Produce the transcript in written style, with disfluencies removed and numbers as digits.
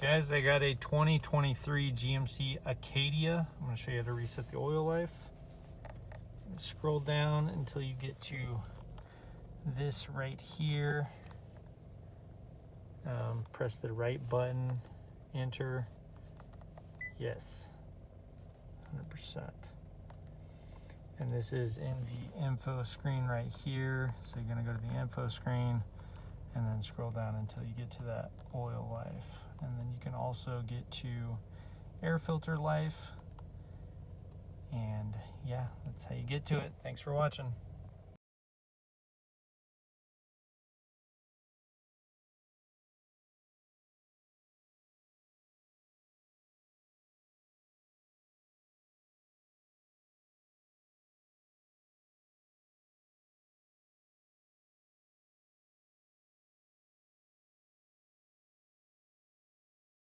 Guys, I got a 2023 GMC Acadia. I'm going to show you how to reset the oil life. Scroll down until you get to this right here. Press the right button, enter. Yes, 100%. And this is in the info screen right here. So you're going to go to the info screen and then scroll down until you get to that oil life. And then you can also get to air filter life. And yeah, that's how you get to it. Thanks for watching.